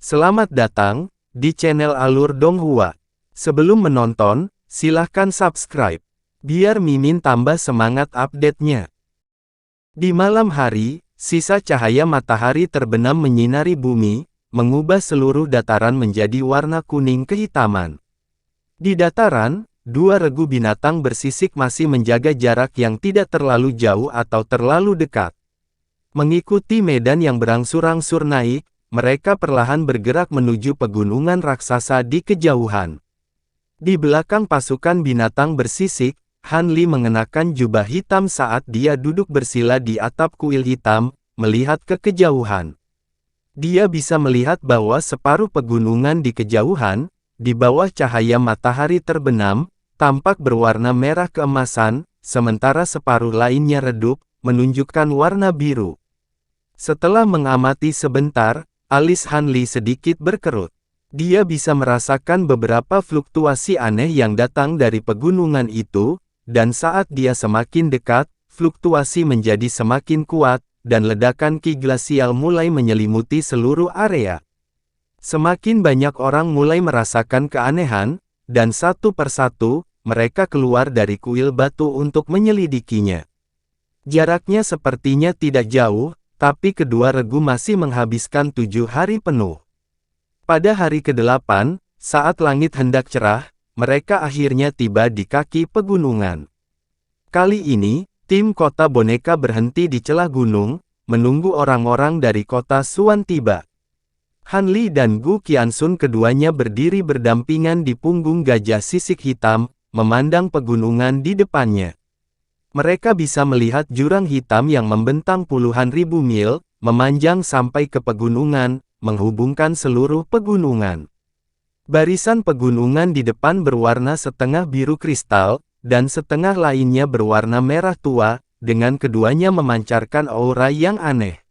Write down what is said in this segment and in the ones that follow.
Selamat datang di channel Alur Donghua. Sebelum menonton, silahkan subscribe, biar Mimin tambah semangat update-nya. Di malam hari, sisa cahaya matahari terbenam menyinari bumi, mengubah seluruh dataran menjadi warna kuning kehitaman. Di dataran, dua regu binatang bersisik masih menjaga jarak yang tidak terlalu jauh atau terlalu dekat. Mengikuti medan yang berangsur-angsur naik, mereka perlahan bergerak menuju pegunungan raksasa di kejauhan. Di belakang pasukan binatang bersisik, Han Li mengenakan jubah hitam saat dia duduk bersila di atap kuil hitam, melihat ke kejauhan. Dia bisa melihat bahwa separuh pegunungan di kejauhan, di bawah cahaya matahari terbenam, tampak berwarna merah keemasan, sementara separuh lainnya redup, menunjukkan warna biru. Setelah mengamati sebentar, alis Han Li sedikit berkerut. Dia bisa merasakan beberapa fluktuasi aneh yang datang dari pegunungan itu, dan saat dia semakin dekat, fluktuasi menjadi semakin kuat, dan ledakan ki glasial mulai menyelimuti seluruh area. Semakin banyak orang mulai merasakan keanehan, dan satu persatu, mereka keluar dari kuil batu untuk menyelidikinya. Jaraknya sepertinya tidak jauh, tapi kedua regu masih menghabiskan 7 hari penuh. Pada hari ke-8, saat langit hendak cerah, mereka akhirnya tiba di kaki pegunungan. Kali ini, tim kota boneka berhenti di celah gunung, menunggu orang-orang dari kota Suan tiba. Han Li dan Gu Qiansun keduanya berdiri berdampingan di punggung gajah sisik hitam, memandang pegunungan di depannya. Mereka bisa melihat jurang hitam yang membentang puluhan ribu mil, memanjang sampai ke pegunungan, menghubungkan seluruh pegunungan. Barisan pegunungan di depan berwarna setengah biru kristal, dan setengah lainnya berwarna merah tua, dengan keduanya memancarkan aura yang aneh.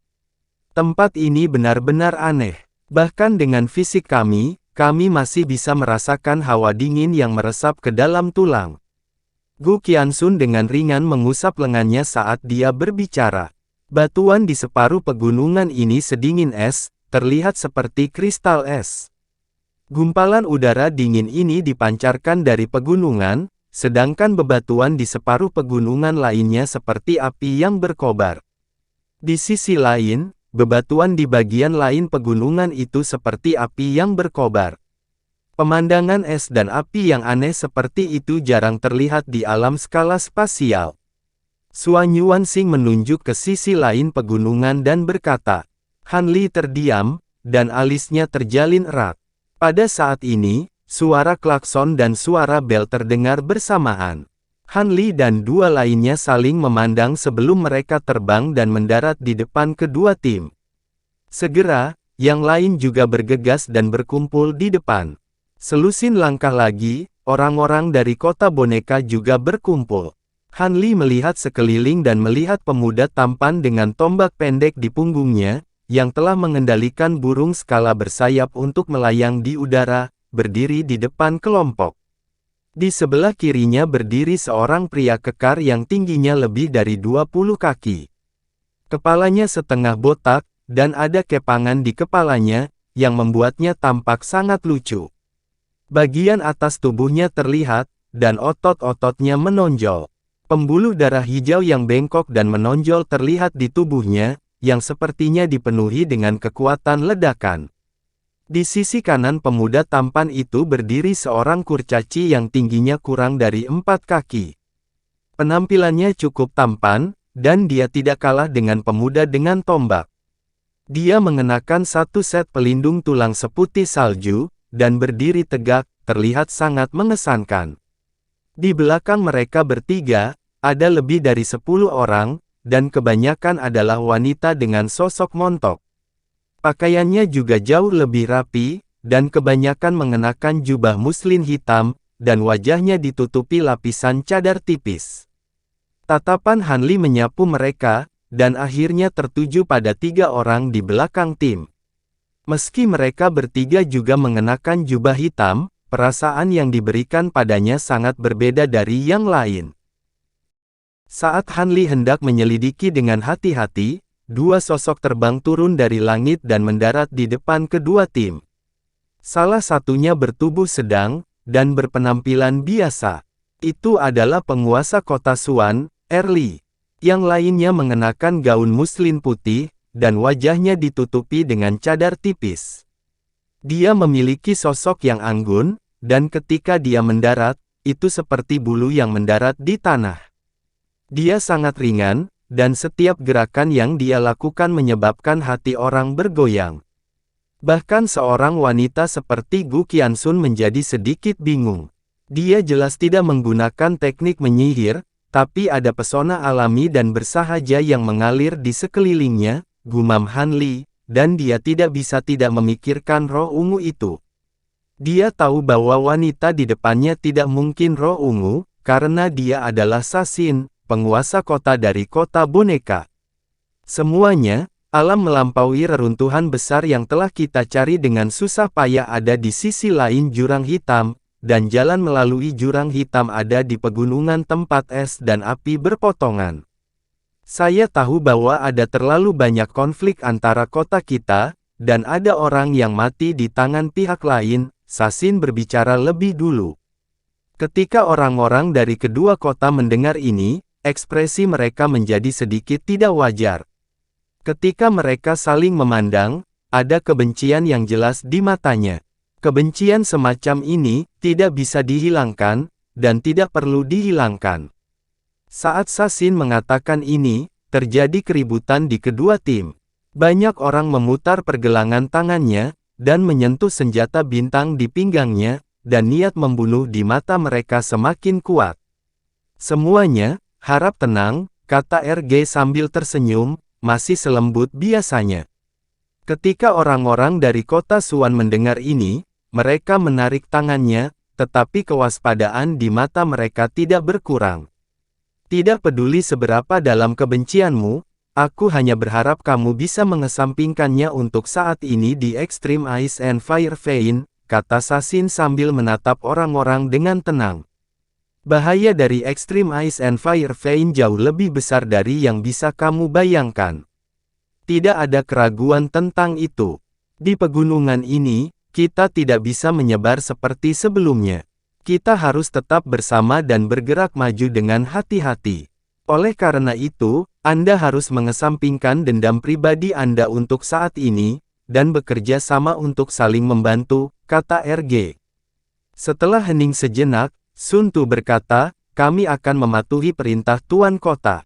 Tempat ini benar-benar aneh. Bahkan dengan fisik kami masih bisa merasakan hawa dingin yang meresap ke dalam tulang. Gu Qiansun dengan ringan mengusap lengannya saat dia berbicara. Batuan di separuh pegunungan ini sedingin es, terlihat seperti kristal es. Gumpalan udara dingin ini dipancarkan dari pegunungan, sedangkan bebatuan di separuh pegunungan lainnya seperti api yang berkobar. Di sisi lain, bebatuan di bagian lain pegunungan itu seperti api yang berkobar. Pemandangan es dan api yang aneh seperti itu jarang terlihat di alam skala spasial. Suan Yuanxing menunjuk ke sisi lain pegunungan dan berkata. Han Li terdiam, dan alisnya terjalin erat. Pada saat ini, suara klakson dan suara bel terdengar bersamaan. Han Li dan dua lainnya saling memandang sebelum mereka terbang dan mendarat di depan kedua tim. Segera, yang lain juga bergegas dan berkumpul di depan. Selusin langkah lagi, orang-orang dari kota boneka juga berkumpul. Han Li melihat sekeliling dan melihat pemuda tampan dengan tombak pendek di punggungnya, yang telah mengendalikan burung skala bersayap untuk melayang di udara, berdiri di depan kelompok. Di sebelah kirinya berdiri seorang pria kekar yang tingginya lebih dari 20 kaki. Kepalanya setengah botak, dan ada kepangan di kepalanya, yang membuatnya tampak sangat lucu. Bagian atas tubuhnya terlihat, dan otot-ototnya menonjol. Pembuluh darah hijau yang bengkok dan menonjol terlihat di tubuhnya, yang sepertinya dipenuhi dengan kekuatan ledakan. Di sisi kanan pemuda tampan itu berdiri seorang kurcaci yang tingginya kurang dari 4 kaki. Penampilannya cukup tampan, dan dia tidak kalah dengan pemuda dengan tombak. Dia mengenakan satu set pelindung tulang seputih salju, dan berdiri tegak, terlihat sangat mengesankan. Di belakang mereka bertiga, ada lebih dari 10 orang, dan kebanyakan adalah wanita dengan sosok montok. Pakaiannya juga jauh lebih rapi, dan kebanyakan mengenakan jubah muslin hitam, dan wajahnya ditutupi lapisan cadar tipis. Tatapan Han Li menyapu mereka, dan akhirnya tertuju pada 3 orang di belakang tim. Meski mereka bertiga juga mengenakan jubah hitam, perasaan yang diberikan padanya sangat berbeda dari yang lain. Saat Han Li hendak menyelidiki dengan hati-hati, dua sosok terbang turun dari langit dan mendarat di depan kedua tim. Salah satunya bertubuh sedang, dan berpenampilan biasa. Itu adalah penguasa kota Suan, Erli. Yang lainnya mengenakan gaun muslin putih, dan wajahnya ditutupi dengan cadar tipis. Dia memiliki sosok yang anggun, dan ketika dia mendarat, itu seperti bulu yang mendarat di tanah. Dia sangat ringan, dan setiap gerakan yang dia lakukan menyebabkan hati orang bergoyang. Bahkan seorang wanita seperti Gu Qianxun menjadi sedikit bingung. Dia jelas tidak menggunakan teknik menyihir, tapi ada pesona alami dan bersahaja yang mengalir di sekelilingnya, gumam Han Li, dan dia tidak bisa tidak memikirkan roh ungu itu. Dia tahu bahwa wanita di depannya tidak mungkin roh ungu, karena dia adalah Sasin, penguasa kota dari kota boneka. Semuanya, alam melampaui reruntuhan besar yang telah kita cari dengan susah payah ada di sisi lain jurang hitam, dan jalan melalui jurang hitam ada di pegunungan tempat es dan api berpotongan. Saya tahu bahwa ada terlalu banyak konflik antara kota kita, dan ada orang yang mati di tangan pihak lain. Sasin berbicara lebih dulu. Ketika orang-orang dari kedua kota mendengar ini, ekspresi mereka menjadi sedikit tidak wajar. Ketika mereka saling memandang, ada kebencian yang jelas di matanya. Kebencian semacam ini tidak bisa dihilangkan, dan tidak perlu dihilangkan. Saat Sasin mengatakan ini, terjadi keributan di kedua tim. Banyak orang memutar pergelangan tangannya, dan menyentuh senjata bintang di pinggangnya, dan niat membunuh di mata mereka semakin kuat. Semuanya, harap tenang, kata RG sambil tersenyum, masih selembut biasanya. Ketika orang-orang dari kota Suan mendengar ini, mereka menarik tangannya, tetapi kewaspadaan di mata mereka tidak berkurang. Tidak peduli seberapa dalam kebencianmu, aku hanya berharap kamu bisa mengesampingkannya untuk saat ini di Extreme Ice and Fire Vein, kata Sasin sambil menatap orang-orang dengan tenang. Bahaya dari Extreme Ice and Fire Vein jauh lebih besar dari yang bisa kamu bayangkan. Tidak ada keraguan tentang itu. Di pegunungan ini, kita tidak bisa menyebar seperti sebelumnya. Kita harus tetap bersama dan bergerak maju dengan hati-hati. Oleh karena itu, Anda harus mengesampingkan dendam pribadi Anda untuk saat ini, dan bekerja sama untuk saling membantu, kata RG. Setelah hening sejenak, Sun Tu berkata, kami akan mematuhi perintah Tuan Kota.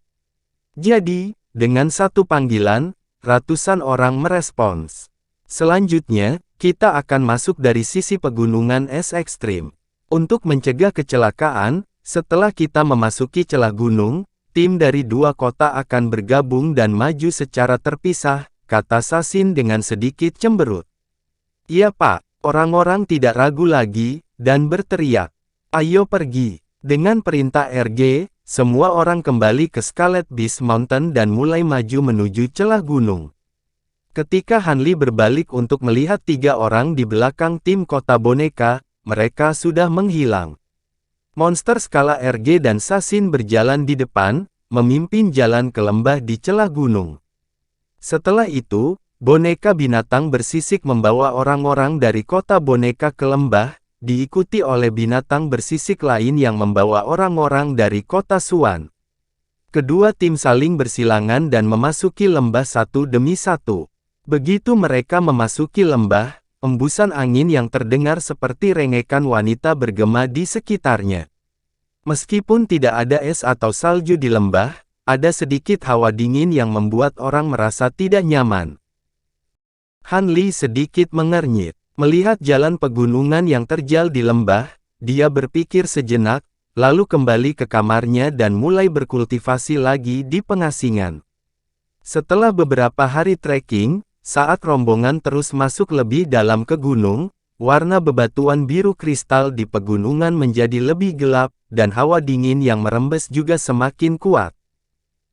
Jadi, dengan satu panggilan, ratusan orang merespons. Selanjutnya, kita akan masuk dari sisi pegunungan es ekstrim. Untuk mencegah kecelakaan, setelah kita memasuki celah gunung, tim dari dua kota akan bergabung dan maju secara terpisah, kata Sasin dengan sedikit cemberut. Iya Pak, orang-orang tidak ragu lagi, dan berteriak. Ayo pergi. Dengan perintah RG, semua orang kembali ke Scarlet Beast Mountain dan mulai maju menuju celah gunung. Ketika Han Li berbalik untuk melihat tiga orang di belakang tim kota boneka, mereka sudah menghilang. Monster skala RG dan Sasin berjalan di depan, memimpin jalan ke lembah di celah gunung. Setelah itu, boneka binatang bersisik membawa orang-orang dari kota boneka ke lembah, diikuti oleh binatang bersisik lain yang membawa orang-orang dari kota Suan. Kedua tim saling bersilangan dan memasuki lembah satu demi satu. Begitu mereka memasuki lembah, embusan angin yang terdengar seperti rengekan wanita bergema di sekitarnya. Meskipun tidak ada es atau salju di lembah, ada sedikit hawa dingin yang membuat orang merasa tidak nyaman. Han Li sedikit mengernyit. Melihat jalan pegunungan yang terjal di lembah, dia berpikir sejenak, lalu kembali ke kamarnya dan mulai berkultivasi lagi di pengasingan. Setelah beberapa hari trekking, saat rombongan terus masuk lebih dalam ke gunung, warna bebatuan biru kristal di pegunungan menjadi lebih gelap, dan hawa dingin yang merembes juga semakin kuat.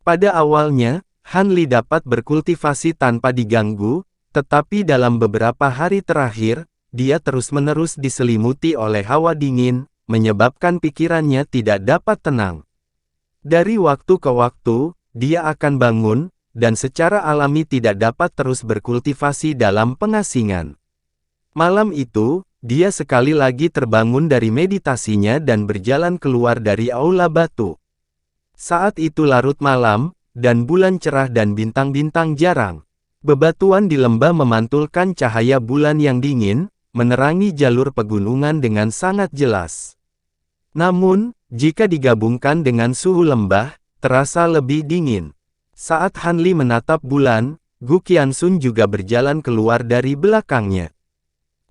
Pada awalnya, Han Li dapat berkultivasi tanpa diganggu, tetapi dalam beberapa hari terakhir, dia terus-menerus diselimuti oleh hawa dingin, menyebabkan pikirannya tidak dapat tenang. Dari waktu ke waktu, dia akan bangun, dan secara alami tidak dapat terus berkultivasi dalam pengasingan. Malam itu, dia sekali lagi terbangun dari meditasinya dan berjalan keluar dari aula batu. Saat itu larut malam, dan bulan cerah dan bintang-bintang jarang. Bebatuan di lembah memantulkan cahaya bulan yang dingin, menerangi jalur pegunungan dengan sangat jelas. Namun, jika digabungkan dengan suhu lembah, terasa lebih dingin. Saat Han Li menatap bulan, Gu Qianxun juga berjalan keluar dari belakangnya.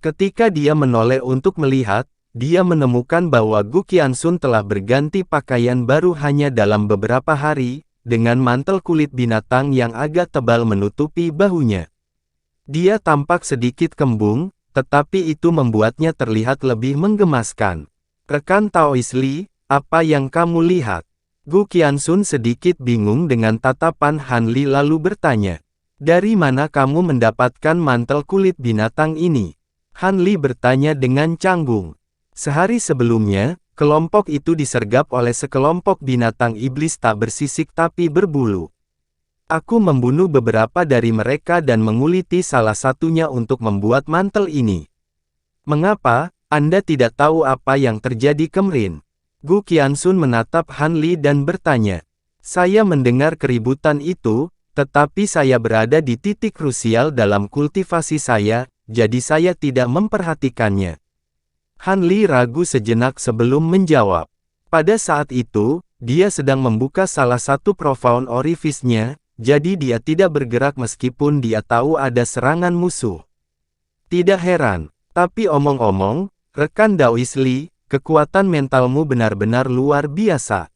Ketika dia menoleh untuk melihat, dia menemukan bahwa Gu Qianxun telah berganti pakaian baru hanya dalam beberapa hari, dengan mantel kulit binatang yang agak tebal menutupi bahunya. Dia tampak sedikit kembung, tetapi itu membuatnya terlihat lebih menggemaskan. "Rekan Taois Li, apa yang kamu lihat?" Gu Qianxun sedikit bingung dengan tatapan Han Li lalu bertanya. "Dari mana kamu mendapatkan mantel kulit binatang ini?" Han Li bertanya dengan canggung. Sehari sebelumnya, kelompok itu disergap oleh sekelompok binatang iblis tak bersisik tapi berbulu. Aku membunuh beberapa dari mereka dan menguliti salah satunya untuk membuat mantel ini. Mengapa, Anda tidak tahu apa yang terjadi kemarin? Gu Qianxun menatap Han Li dan bertanya. Saya mendengar keributan itu, tetapi saya berada di titik krusial dalam kultivasi saya, jadi saya tidak memperhatikannya. Han Li ragu sejenak sebelum menjawab. Pada saat itu, dia sedang membuka salah satu profound orifice-nya, jadi dia tidak bergerak meskipun dia tahu ada serangan musuh. Tidak heran, tapi omong-omong, rekan Daois Li, kekuatan mentalmu benar-benar luar biasa.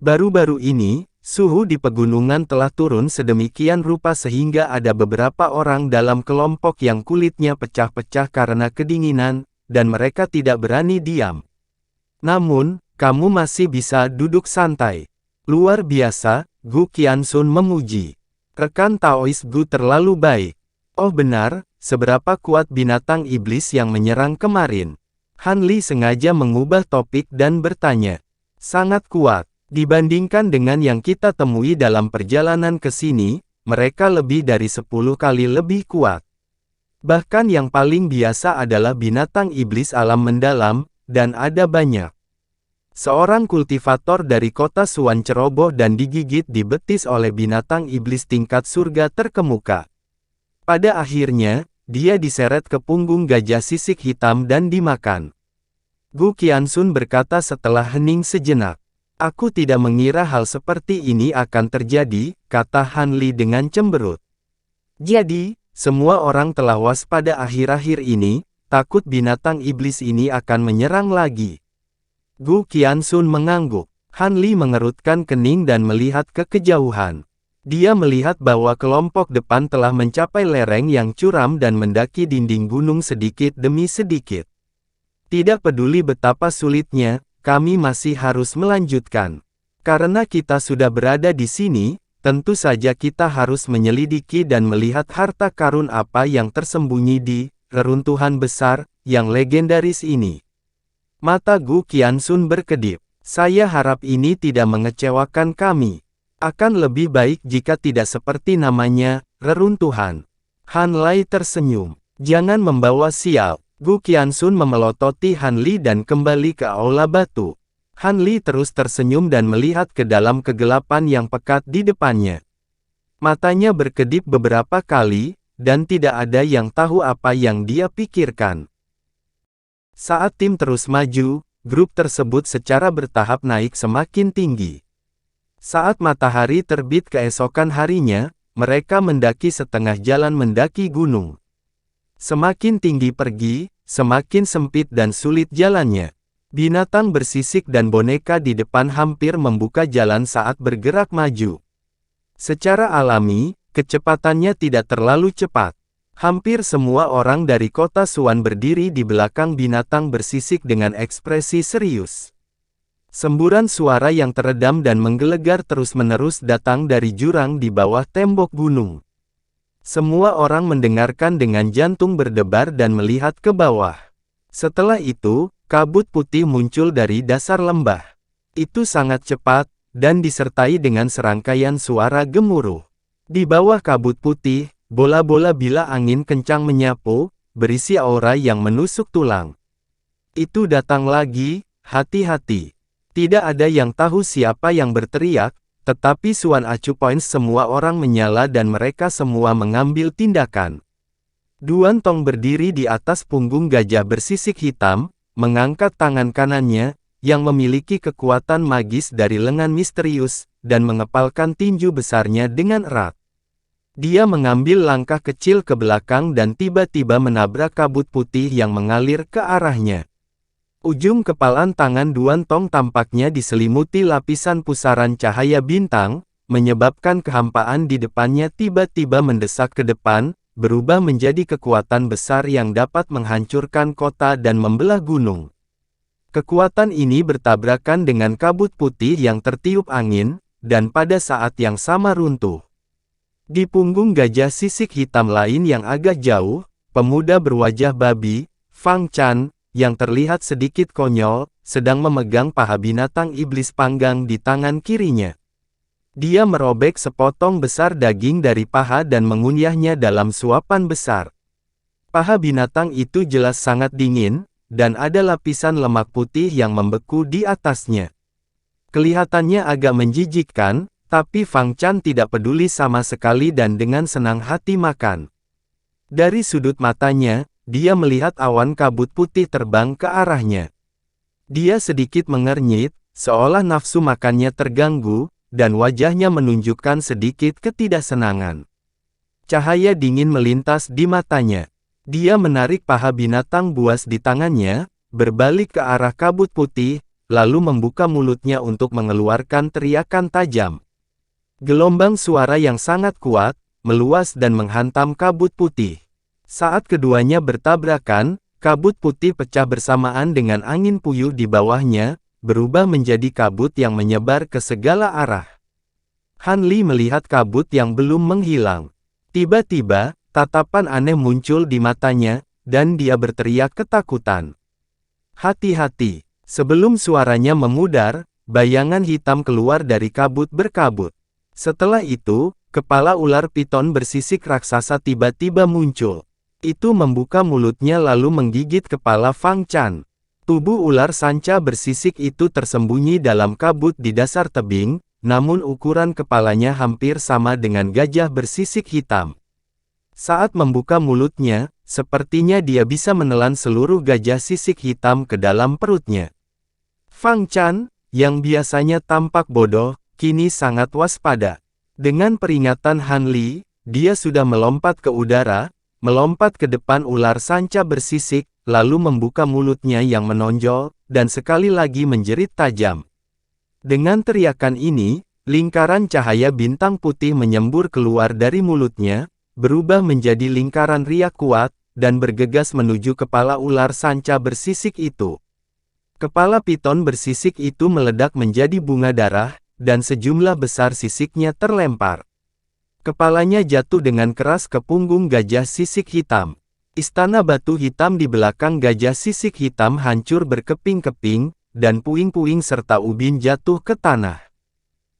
Baru-baru ini, suhu di pegunungan telah turun sedemikian rupa sehingga ada beberapa orang dalam kelompok yang kulitnya pecah-pecah karena kedinginan, dan mereka tidak berani diam. Namun, kamu masih bisa duduk santai. Luar biasa, Gu Qianxun memuji. Rekan Taois Gu terlalu baik. Oh benar, seberapa kuat binatang iblis yang menyerang kemarin? Han Li sengaja mengubah topik dan bertanya. Sangat kuat. Dibandingkan dengan yang kita temui dalam perjalanan ke sini, mereka lebih dari 10 kali lebih kuat. Bahkan yang paling biasa adalah binatang iblis alam mendalam, dan ada banyak. Seorang kultivator dari kota Suan ceroboh dan digigit di betis oleh binatang iblis tingkat surga terkemuka. Pada akhirnya, dia diseret ke punggung gajah sisik hitam dan dimakan. Gu Qianxun berkata setelah hening sejenak. Aku tidak mengira hal seperti ini akan terjadi, kata Han Li dengan cemberut. Jadi, semua orang telah waspada akhir-akhir ini, takut binatang iblis ini akan menyerang lagi. Gu Qianxun mengangguk. Han Li mengerutkan kening dan melihat ke kejauhan. Dia melihat bahwa kelompok depan telah mencapai lereng yang curam dan mendaki dinding gunung sedikit demi sedikit. Tidak peduli betapa sulitnya, kami masih harus melanjutkan. Karena kita sudah berada di sini, tentu saja kita harus menyelidiki dan melihat harta karun apa yang tersembunyi di reruntuhan besar yang legendaris ini. Mata Gu Qianxun berkedip. Saya harap ini tidak mengecewakan kami. Akan lebih baik jika tidak seperti namanya, reruntuhan. Han Li tersenyum. Jangan membawa sial. Gu Qianxun memelototi Han Li dan kembali ke aula batu. Han Li terus tersenyum dan melihat ke dalam kegelapan yang pekat di depannya. Matanya berkedip beberapa kali, dan tidak ada yang tahu apa yang dia pikirkan. Saat tim terus maju, grup tersebut secara bertahap naik semakin tinggi. Saat matahari terbit keesokan harinya, mereka mendaki setengah jalan mendaki gunung. Semakin tinggi pergi, semakin sempit dan sulit jalannya. Binatang bersisik dan boneka di depan hampir membuka jalan saat bergerak maju. Secara alami, kecepatannya tidak terlalu cepat. Hampir semua orang dari kota Suan berdiri di belakang binatang bersisik dengan ekspresi serius. Semburan suara yang teredam dan menggelegar terus-menerus datang dari jurang di bawah tembok gunung. Semua orang mendengarkan dengan jantung berdebar dan melihat ke bawah. Setelah itu, kabut putih muncul dari dasar lembah. Itu sangat cepat, dan disertai dengan serangkaian suara gemuruh. Di bawah kabut putih, bola-bola bila angin kencang menyapu, berisi aura yang menusuk tulang. Itu datang lagi, hati-hati. Tidak ada yang tahu siapa yang berteriak, tetapi Suan Acu Points semua orang menyala dan mereka semua mengambil tindakan. Duan Tong berdiri di atas punggung gajah bersisik hitam, mengangkat tangan kanannya, yang memiliki kekuatan magis dari lengan misterius, dan mengepalkan tinju besarnya dengan erat. Dia mengambil langkah kecil ke belakang dan tiba-tiba menabrak kabut putih yang mengalir ke arahnya. Ujung kepalan tangan Duan Tong tampaknya diselimuti lapisan pusaran cahaya bintang, menyebabkan kehampaan di depannya tiba-tiba mendesak ke depan, berubah menjadi kekuatan besar yang dapat menghancurkan kota dan membelah gunung. Kekuatan ini bertabrakan dengan kabut putih yang tertiup angin, dan pada saat yang sama runtuh. Di punggung gajah sisik hitam lain yang agak jauh, pemuda berwajah babi, Fang Chan, yang terlihat sedikit konyol, sedang memegang paha binatang iblis panggang di tangan kirinya. Dia merobek sepotong besar daging dari paha dan mengunyahnya dalam suapan besar. Paha binatang itu jelas sangat dingin, dan ada lapisan lemak putih yang membeku di atasnya. Kelihatannya agak menjijikkan, tapi Fang Chan tidak peduli sama sekali dan dengan senang hati makan. Dari sudut matanya, dia melihat awan kabut putih terbang ke arahnya. Dia sedikit mengernyit, seolah nafsu makannya terganggu, dan wajahnya menunjukkan sedikit ketidaksenangan. Cahaya dingin melintas di matanya. Dia menarik paha binatang buas di tangannya, berbalik ke arah kabut putih, lalu membuka mulutnya untuk mengeluarkan teriakan tajam. Gelombang suara yang sangat kuat, meluas dan menghantam kabut putih. Saat keduanya bertabrakan, kabut putih pecah bersamaan dengan angin puyuh di bawahnya, berubah menjadi kabut yang menyebar ke segala arah. Han Li melihat kabut yang belum menghilang. Tiba-tiba, tatapan aneh muncul di matanya, dan dia berteriak ketakutan. Hati-hati! Sebelum suaranya memudar, bayangan hitam keluar dari kabut berkabut. Setelah itu, kepala ular piton bersisik raksasa tiba-tiba muncul. Itu membuka mulutnya lalu menggigit kepala Fang Chan. Tubuh ular sanca bersisik itu tersembunyi dalam kabut di dasar tebing, namun ukuran kepalanya hampir sama dengan gajah bersisik hitam. Saat membuka mulutnya, sepertinya dia bisa menelan seluruh gajah sisik hitam ke dalam perutnya. Fang Chan, yang biasanya tampak bodoh, kini sangat waspada. Dengan peringatan Han Li, dia sudah melompat ke udara, melompat ke depan ular sanca bersisik, lalu membuka mulutnya yang menonjol, dan sekali lagi menjerit tajam. Dengan teriakan ini, lingkaran cahaya bintang putih menyembur keluar dari mulutnya, berubah menjadi lingkaran riak kuat, dan bergegas menuju kepala ular sanca bersisik itu. Kepala piton bersisik itu meledak menjadi bunga darah, dan sejumlah besar sisiknya terlempar. Kepalanya jatuh dengan keras ke punggung gajah sisik hitam. Istana batu hitam di belakang gajah sisik hitam hancur berkeping-keping, dan puing-puing serta ubin jatuh ke tanah.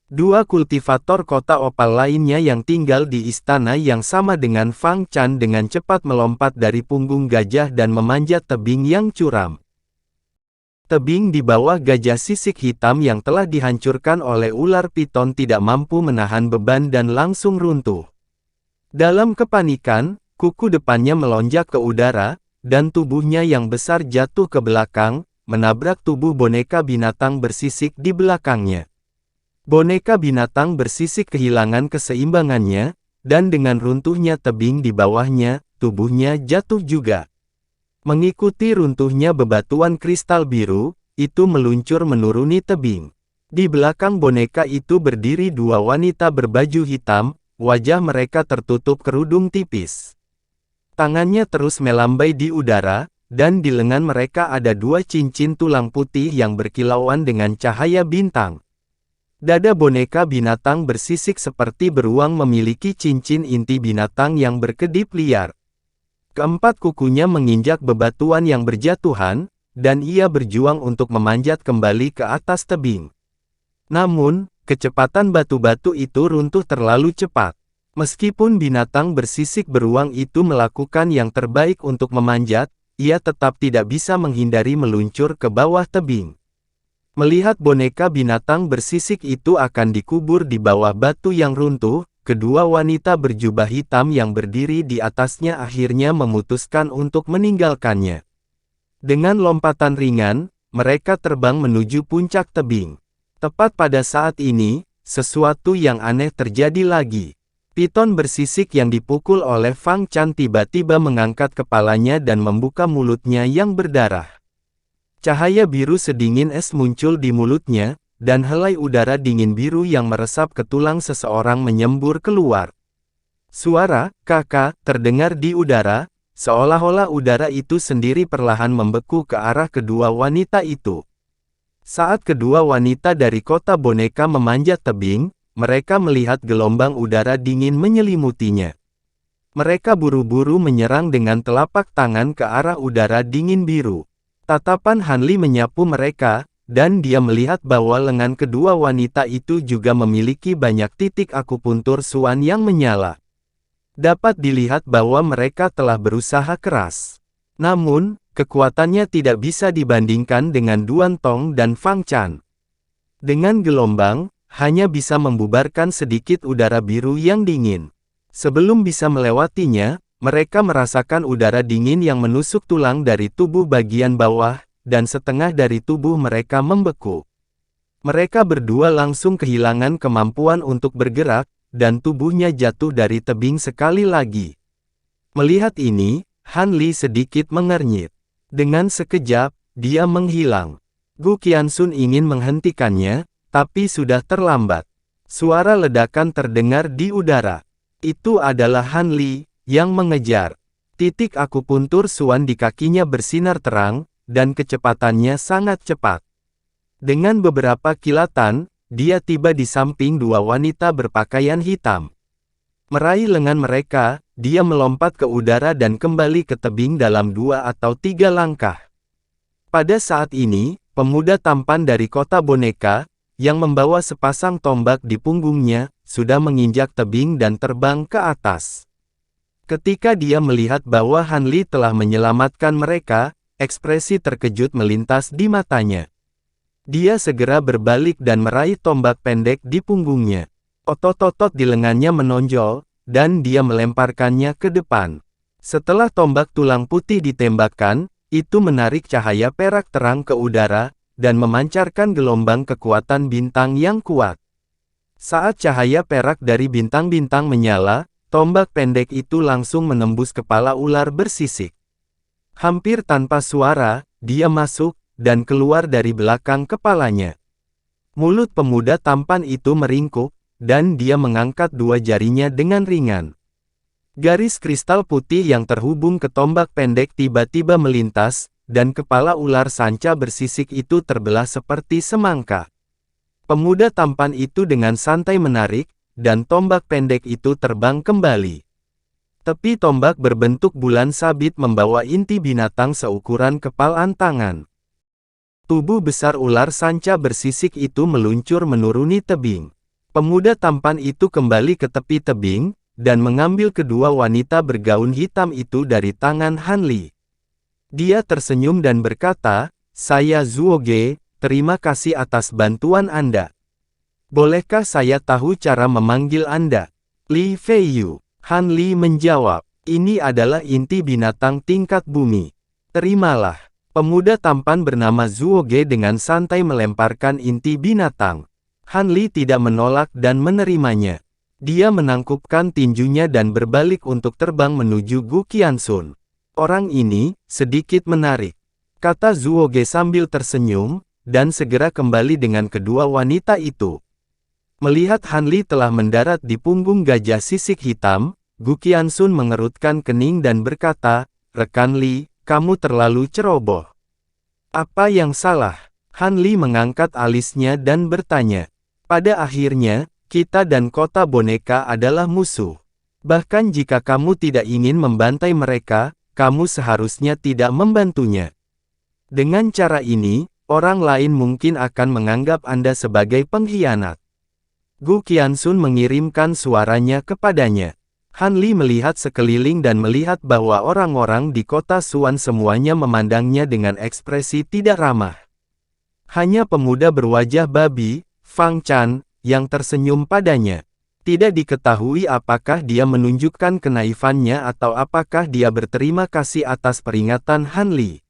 Dua kultivator kota opal lainnya yang tinggal di istana yang sama dengan Fang Chan dengan cepat melompat dari punggung gajah dan memanjat tebing yang curam. Tebing di bawah gajah sisik hitam yang telah dihancurkan oleh ular piton tidak mampu menahan beban dan langsung runtuh. Dalam kepanikan, kuku depannya melonjak ke udara, dan tubuhnya yang besar jatuh ke belakang, menabrak tubuh boneka binatang bersisik di belakangnya. Boneka binatang bersisik kehilangan keseimbangannya, dan dengan runtuhnya tebing di bawahnya, tubuhnya jatuh juga. Mengikuti runtuhnya bebatuan kristal biru, itu meluncur menuruni tebing. Di belakang boneka itu berdiri dua wanita berbaju hitam, wajah mereka tertutup kerudung tipis. Tangannya terus melambai di udara, dan di lengan mereka ada dua cincin tulang putih yang berkilauan dengan cahaya bintang. Dada boneka binatang bersisik seperti beruang memiliki cincin inti binatang yang berkedip liar. Keempat kukunya menginjak bebatuan yang berjatuhan, dan ia berjuang untuk memanjat kembali ke atas tebing. Namun, kecepatan batu-batu itu runtuh terlalu cepat. Meskipun binatang bersisik beruang itu melakukan yang terbaik untuk memanjat, ia tetap tidak bisa menghindari meluncur ke bawah tebing. Melihat boneka binatang bersisik itu akan dikubur di bawah batu yang runtuh, kedua wanita berjubah hitam yang berdiri di atasnya akhirnya memutuskan untuk meninggalkannya. Dengan lompatan ringan, mereka terbang menuju puncak tebing. Tepat pada saat ini, sesuatu yang aneh terjadi lagi. Piton bersisik yang dipukul oleh Fang Chan tiba-tiba mengangkat kepalanya dan membuka mulutnya yang berdarah. Cahaya biru sedingin es muncul di mulutnya, dan helai udara dingin biru yang meresap ke tulang seseorang menyembur keluar. Suara "kakak" terdengar di udara, seolah-olah udara itu sendiri perlahan membeku ke arah kedua wanita itu. Saat kedua wanita dari kota boneka memanjat tebing, mereka melihat gelombang udara dingin menyelimutinya. Mereka buru-buru menyerang dengan telapak tangan ke arah udara dingin biru. Tatapan Han Li menyapu mereka, dan dia melihat bahwa lengan kedua wanita itu juga memiliki banyak titik akupuntur suan yang menyala. Dapat dilihat bahwa mereka telah berusaha keras. Namun, kekuatannya tidak bisa dibandingkan dengan Duan Tong dan Fang Chan. Dengan gelombang, hanya bisa membubarkan sedikit udara biru yang dingin. Sebelum bisa melewatinya, mereka merasakan udara dingin yang menusuk tulang dari tubuh bagian bawah, dan setengah dari tubuh mereka membeku. Mereka berdua langsung kehilangan kemampuan untuk bergerak, dan tubuhnya jatuh dari tebing sekali lagi. Melihat ini, Han Li sedikit mengernyit. Dengan sekejap, dia menghilang. Gu Qiansun ingin menghentikannya, tapi sudah terlambat. Suara ledakan terdengar di udara. Itu adalah Han Li, yang mengejar. Titik akupuntur suan di kakinya bersinar terang, dan kecepatannya sangat cepat. Dengan beberapa kilatan, dia tiba di samping dua wanita berpakaian hitam. Meraih lengan mereka, dia melompat ke udara dan kembali ke tebing dalam 2 atau 3 langkah. Pada saat ini, pemuda tampan dari kota boneka, yang membawa sepasang tombak di punggungnya, sudah menginjak tebing dan terbang ke atas. Ketika dia melihat bahwa Han Li telah menyelamatkan mereka, ekspresi terkejut melintas di matanya. Dia segera berbalik dan meraih tombak pendek di punggungnya. Otot-otot di lengannya menonjol, dan dia melemparkannya ke depan. Setelah tombak tulang putih ditembakkan, itu menarik cahaya perak terang ke udara, dan memancarkan gelombang kekuatan bintang yang kuat. Saat cahaya perak dari bintang-bintang menyala, tombak pendek itu langsung menembus kepala ular bersisik. Hampir tanpa suara, dia masuk, dan keluar dari belakang kepalanya. Mulut pemuda tampan itu meringkuk, dan dia mengangkat dua jarinya dengan ringan. Garis kristal putih yang terhubung ke tombak pendek tiba-tiba melintas, dan kepala ular sanca bersisik itu terbelah seperti semangka. Pemuda tampan itu dengan santai menarik, dan tombak pendek itu terbang kembali. Tepi tombak berbentuk bulan sabit membawa inti binatang seukuran kepalan tangan. Tubuh besar ular sanca bersisik itu meluncur menuruni tebing. Pemuda tampan itu kembali ke tepi tebing, dan mengambil kedua wanita bergaun hitam itu dari tangan Han Li. Dia tersenyum dan berkata, "Saya Zuoge, terima kasih atas bantuan Anda. Bolehkah saya tahu cara memanggil Anda?" Li Feiyu. Han Li menjawab, "Ini adalah inti binatang tingkat bumi. Terimalah." Pemuda tampan bernama Zuoge dengan santai melemparkan inti binatang. Han Li tidak menolak dan menerimanya. Dia menangkupkan tinjunya dan berbalik untuk terbang menuju Gu Qiansun. "Orang ini, sedikit menarik," kata Zuoge sambil tersenyum, dan segera kembali dengan kedua wanita itu. Melihat Han Li telah mendarat di punggung gajah sisik hitam, Gu Qiansun mengerutkan kening dan berkata, "Rekan Li, kamu terlalu ceroboh." "Apa yang salah?" Han Li mengangkat alisnya dan bertanya. "Pada akhirnya, kita dan kota boneka adalah musuh. Bahkan jika kamu tidak ingin membantai mereka, kamu seharusnya tidak membantunya. Dengan cara ini, orang lain mungkin akan menganggap Anda sebagai pengkhianat." Gu Qianxun mengirimkan suaranya kepadanya. Han Li melihat sekeliling dan melihat bahwa orang-orang di kota Suan semuanya memandangnya dengan ekspresi tidak ramah. Hanya pemuda berwajah babi, Fang Chan, yang tersenyum padanya. Tidak diketahui apakah dia menunjukkan kenaifannya atau apakah dia berterima kasih atas peringatan Han Li.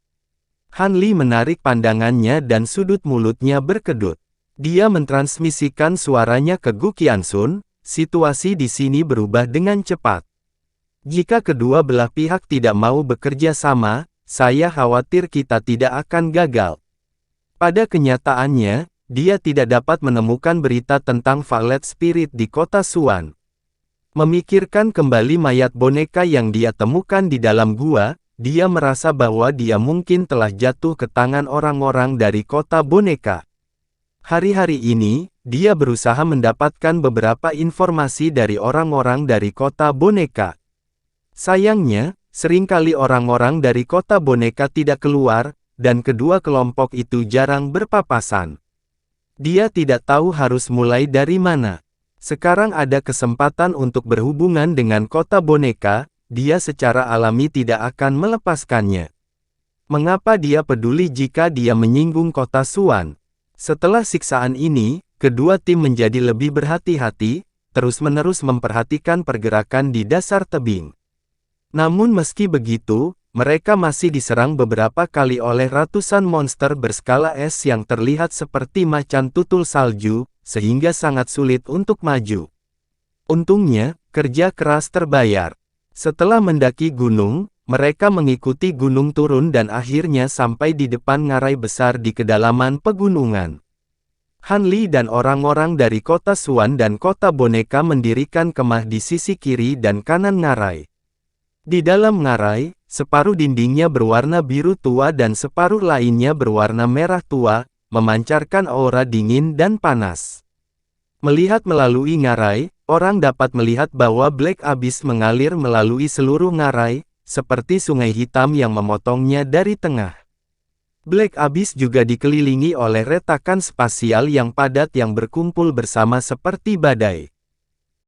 Han Li menarik pandangannya dan sudut mulutnya berkedut. Dia mentransmisikan suaranya ke Gu Qianxun. Situasi di sini berubah dengan cepat. Jika kedua belah pihak tidak mau bekerja sama, saya khawatir kita tidak akan gagal. Pada kenyataannya, dia tidak dapat menemukan berita tentang Valet Spirit di kota Suan. Memikirkan kembali mayat boneka yang dia temukan di dalam gua, dia merasa bahwa dia mungkin telah jatuh ke tangan orang-orang dari kota boneka. Hari-hari ini, dia berusaha mendapatkan beberapa informasi dari orang-orang dari kota boneka. Sayangnya, seringkali orang-orang dari kota boneka tidak keluar, dan kedua kelompok itu jarang berpapasan. Dia tidak tahu harus mulai dari mana. Sekarang ada kesempatan untuk berhubungan dengan kota boneka, dia secara alami tidak akan melepaskannya. Mengapa dia peduli jika dia menyinggung kota Suan? Setelah siksaan ini, kedua tim menjadi lebih berhati-hati, terus-menerus memperhatikan pergerakan di dasar tebing. Namun meski begitu, mereka masih diserang beberapa kali oleh ratusan monster berskala es yang terlihat seperti macan tutul salju, sehingga sangat sulit untuk maju. Untungnya, kerja keras terbayar. Setelah mendaki gunung, mereka mengikuti gunung turun dan akhirnya sampai di depan ngarai besar di kedalaman pegunungan. Han Li dan orang-orang dari kota Suan dan kota boneka mendirikan kemah di sisi kiri dan kanan ngarai. Di dalam ngarai, separuh dindingnya berwarna biru tua dan separuh lainnya berwarna merah tua, memancarkan aura dingin dan panas. Melihat melalui ngarai, orang dapat melihat bahwa Black Abyss mengalir melalui seluruh ngarai, seperti sungai hitam yang memotongnya dari tengah. Black Abyss juga dikelilingi oleh retakan spasial yang padat yang berkumpul bersama seperti badai.